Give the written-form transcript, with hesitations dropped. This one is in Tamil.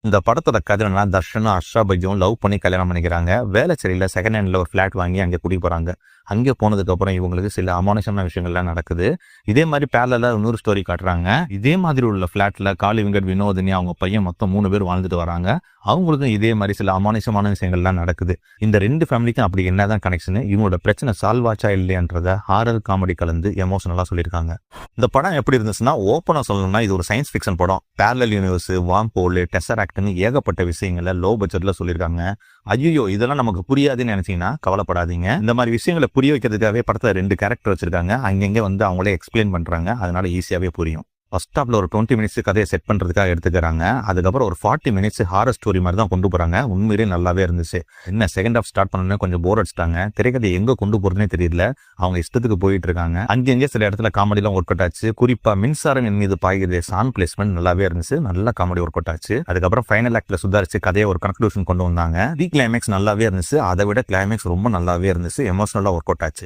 இந்த படத்தோட கதை என்னன்னா, தர்ஷனும் ஹர்ஷா பைஜும் லவ் பண்ணி கல்யாணம் பண்ணிக்கிறாங்க. வேளச்சேரியில செகண்ட் ஹேண்ட்ல ஒரு ஃபிளாட் வாங்கி அங்க குடி போறாங்க. அங்க போனதுக்கப்புறம் இவங்களுக்கு சில அமானுஷமான விஷயங்கள்லாம் நடக்குது. இதே மாரி பேரலலா இன்னொரு ஸ்டோரி காட்டுறாங்க. இதே மாதிரி உள்ள ஃபிளாட்ல காளி வெங்கட், வினோதினி அவங்க பையன் மொத்தம் 3 பேர் வாழ்ந்துட்டு வராங்க. அவங்களுக்கும் இதே மாரி சில அமானுஷமான விஷயங்கள்லாம் நடக்குது. இந்த 2 ஃபேமிலிக்கும் அப்படி என்னதான் கனெக்ஷன்? இவங்களோட பிரச்சனை சால்வ் ஆச்சா இல்லையான்றத ஹாரர் காமெடி கலந்து எமோஷனலா சொல்லியிருக்காங்க. இந்த படம் எப்படி இருந்துச்சுன்னா, ஓப்பனா சொல்லணும்னா இது ஒரு சயின்ஸ் ஃபிக்ஷன் படம். பேரலல் யூனிவர்ஸ், வார்ம் ஹோல், டெசராக்ட்னு ஏகப்பட்ட விஷயங்களை லோ பட்ஜெட்ல சொல்லியிருக்காங்க. ஐயோ இதெல்லாம் நமக்கு புரியாதுன்னு நினைச்சீங்கன்னா கவலைப்படாதீங்க. இந்த மாதிரி விஷயங்களை புரிய வைக்கிறதுக்காகவே படத்துல 2 கேரக்டர் வச்சிருக்காங்க. அங்கங்க வந்து அவங்களே எக்ஸ்பிளைன் பண்றாங்க. அதனால ஈஸியாவே புரியும். ஃபர்ஸ்ட் ஹாப்ல ஒரு 20 மினிட்ஸ் கதையை செட் பண்றதுக்காக எடுத்துக்கிறாங்க. அதுக்கப்புறம் ஒரு 40 மினிட்ஸ் ஹாரர் ஸ்டோரி மாதிரி தான் கொண்டு போறாங்க. உண்மையிலே நல்லாவே இருந்துச்சு. என்ன செகண்ட் ஹாப் ஸ்டார்ட் பண்ணனே கொஞ்சம் போர் அடிச்சிட்டாங்க. திரைக்கதை எங்க கொண்டு போறதுனே தெரியல. அவங்க இஷ்டத்துக்கு போயிட்டு இருக்காங்க. அங்கங்க சில இடத்துல காமெடிலாம் ஒர்க் அவுட் ஆச்சு. குறிப்பா மின்சாரம் என் மீது பாய்கிறது சாங் பிளேஸ்மெண்ட் நல்லாவே இருந்துச்சு. நல்ல காமெடி ஒர்க் அவுட் ஆச்சு. அதுக்கப்புறம் ஃபைனல் ஆக்ட்ல சுதாரிச்சு கதையை ஒரு கன்க்ளூஷன் கொண்டு வந்தாங்க. கிளைமேக்ஸ் நல்லாவே இருந்துச்சு. அதை விட கிளைமேக்ஸ் ரொம்ப நல்லாவே இருந்துச்சு. எமோஷனலா ஒர்க் அவுட் ஆச்சு.